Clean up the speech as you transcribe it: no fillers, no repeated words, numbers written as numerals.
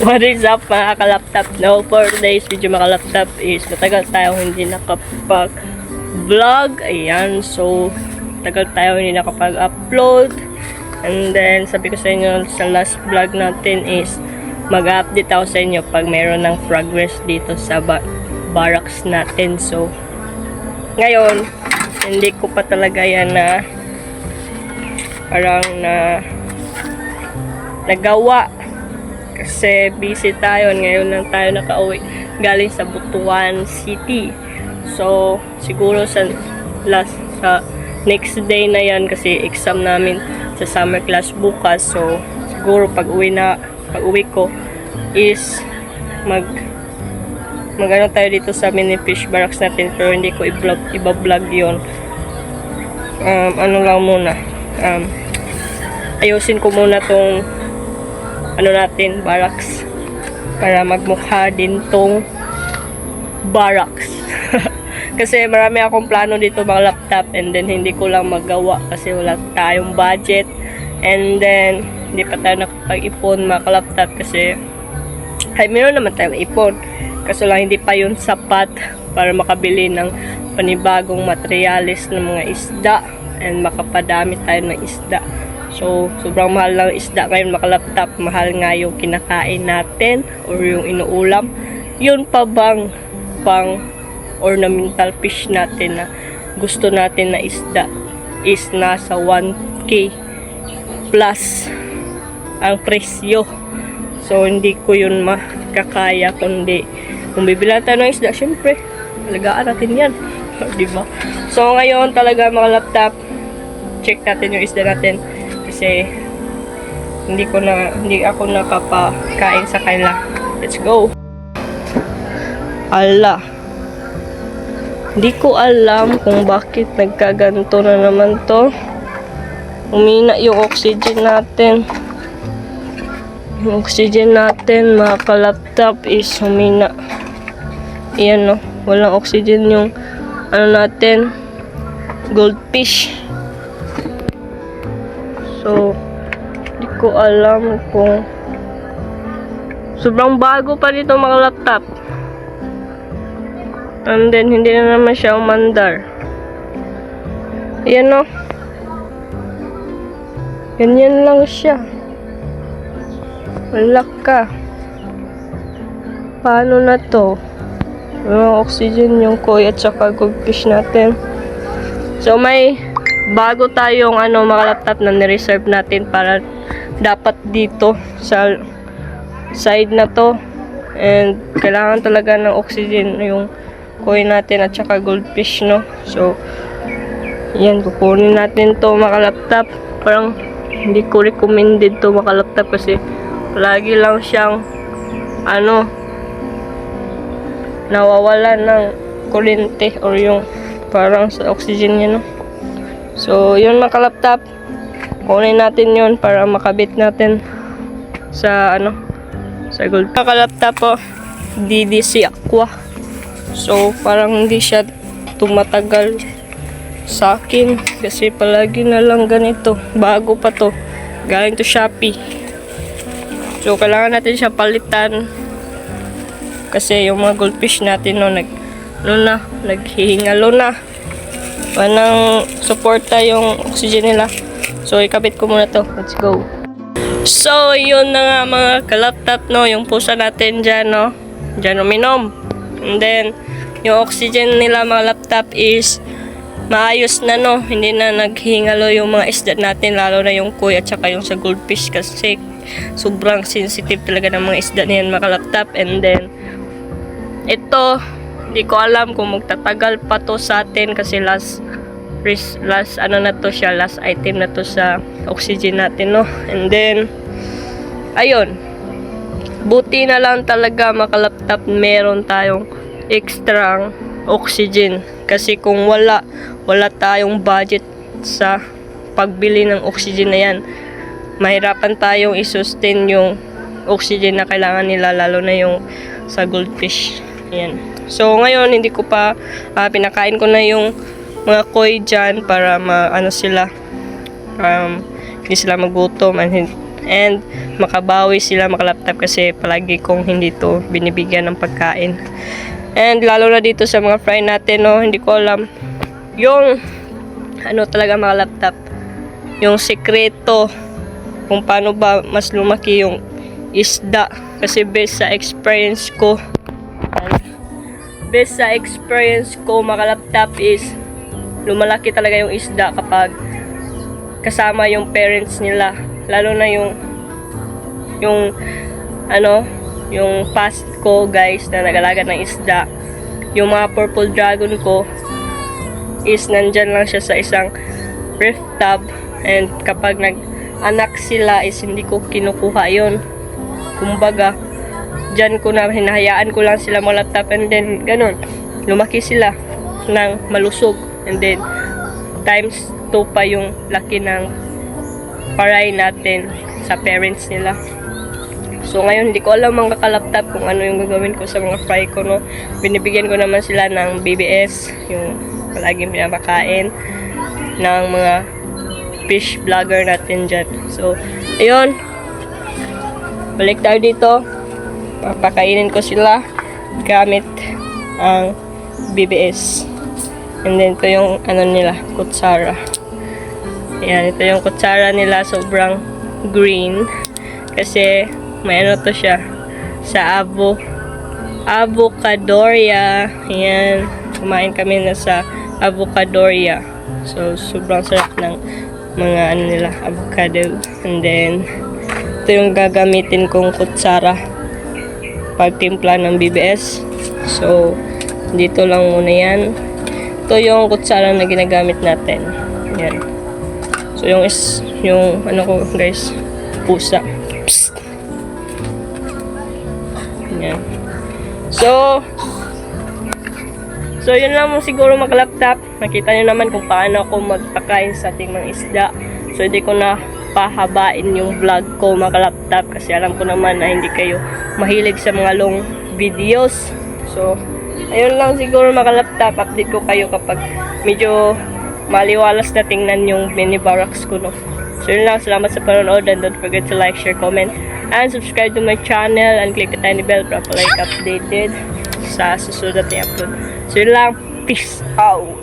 What is up mga kalaptop? No, for today's video mga kalaptop is matagal tayo hindi nakapag-vlog. Ayan, so matagal tayo hindi nakapag-upload. And then sabi ko sa inyo sa last vlog natin is mag-update ako sa inyo pag mayroon ng progress dito sa barracks natin. So ngayon, hindi ko pa talaga yan na parang nagawa. Kasi busy tayo. Ngayon lang tayo nakauwi galing sa Butuan City. So, siguro sa next day na yan kasi exam namin sa summer class bukas. So, siguro pag uwi ko is magano tayo dito sa mini fish barracks natin, pero hindi ko i-vlog yon. Ano lang muna. Ayusin ko muna tong natin, barracks, para magmukha din tong barracks. Kasi marami akong plano dito mga laptop, and then hindi ko lang magawa kasi wala tayong budget, and then hindi pa tayo nakapag-ipon mga laptop kasi meron naman tayong ipon, kaso lang hindi pa yun sapat para makabili ng panibagong materialis ng mga isda and makapadami tayo ng isda. So, sobrang mahal lang isda ngayon mga laptop. Mahal nga yung kinakain natin or yung inuulam. Yun pa bang pang ornamental fish natin na gusto natin na isda is nasa 1K plus ang presyo. So, hindi ko yun makakaya kundi kung bibilan tayo ng isda, syempre, alagaan natin yan. Diba? So, ngayon talaga mga laptop, check natin yung isda natin. Kasi hindi ako nakapakain sa kanila. Let's go. Ala. Hindi ko alam kung bakit nagkaganto na naman to. Umina yung oxygen natin. Yung oxygen natin mga kalaptop is humina. Ayan no. Walang oxygen yung natin. Goldfish. So, hindi ko alam kung sobrang bago pa dito mga laptop. And then, hindi na naman siya umandar. Ayan no. Ganyan lang siya. Wala ka. Paano na to? Walang oxygen yung koi at saka goldfish natin. So, may bago tayong mga laptop na ni-reserve natin para dapat dito sa side na to, and kailangan talaga ng oxygen yung koi natin at saka goldfish no. So yan, kukunin natin to mga laptop. Parang hindi ko recommended to mga laptop kasi lagi lang siyang nawawalan ng kuryente or yung parang sa oxygen niya no. So, yun mga kalaptop. Kunin natin yun para makabit natin sa sa gold. Mga kalaptop po, DDC Aqua. So, parang hindi siya tumatagal sa akin kasi palagi na lang ganito. Bago pa to. Galing to Shopee. So, kailangan natin siya palitan kasi yung mga goldfish natin naghihingalo na. Wanang suporta yung oxygen nila. So, ikabit ko muna to. Let's go. So, yun na nga mga kalaptop, no. Yung pusa natin dyan, no. Dyan uminom. And then, yung oxygen nila mga laptop is maayos na, no. Hindi na naghingalo yung mga isda natin, lalo na yung koi at saka yung sa goldfish kasi sobrang sensitive talaga ng mga isda niyan mga laptop. And then, ito, hindi ko alam kung magtatagal pa to sa atin kasi last na to siya, last item na to sa oxygen natin no. And then ayun, buti na lang talaga mga laptop meron tayong extra oxygen kasi kung wala tayong budget sa pagbili ng oxygen na yan, mahirapan tayong i-sustain yung oxygen na kailangan nila, lalo na yung sa goldfish. Ayan. So, ngayon, hindi ko pa pinakain ko na yung mga koi dyan para sila hindi sila magutom and and makabawi sila makalaptop kasi palagi kong hindi to binibigyan ng pagkain. And lalo na dito sa mga fry natin, no, hindi ko alam yung ano talaga mga laptop, yung sekreto kung paano ba mas lumaki yung isda. Kasi based sa experience ko mga laptop is lumalaki talaga yung isda kapag kasama yung parents nila. Lalo na yung past ko guys na nag-alaga ng isda. Yung mga purple dragon ko is nandyan lang siya sa isang ref tub, and kapag nag-anak sila is hindi ko kinukuha yon. Kumbaga dyan ko na hinahayaan ko lang sila mga laptop, and then ganun lumaki sila ng malusog, and then times 2 pa yung laki ng paray natin sa parents nila. So ngayon hindi ko alam mga kalaptop kung ano yung gagawin ko sa mga fry ko, no. Binibigyan ko naman sila ng BBS, yung palaging pinapakain ng mga fish vlogger natin dyan. So ayun, balik tayo dito. Papakainin ko sila gamit ang BBS. And then ito yung ano nila, kutsara. Ayan, ito yung kutsara nila, sobrang green kasi may ano to siya sa Avocadoria. Ayan, kumain kami na sa Avocadoria. So sobrang sarap ng mga ano nila, avocado. And then ito yung gagamitin kong kutsara pagtimpla ng BBS. So dito lang muna yan. Ito yung kutsara na ginagamit natin. Yan. So yung ano ko guys, pusa. Psst. Yan. So yun lang mo siguro mag-laptop. Nakita nyo naman kung paano ako magpakain sa ating mga isda. So hindi ko na pahabain yung vlog ko mga laptop kasi alam ko naman na hindi kayo mahilig sa mga long videos. So ayun lang siguro mga laptop, update ko kayo kapag medyo maliwalas na tingnan yung mini barracks ko, no. So yun lang, salamat sa panonood, and don't forget to like, share, comment, and subscribe to my channel, and click the tiny bell para palagi updated sa susunod na upload. So yun lang, peace out!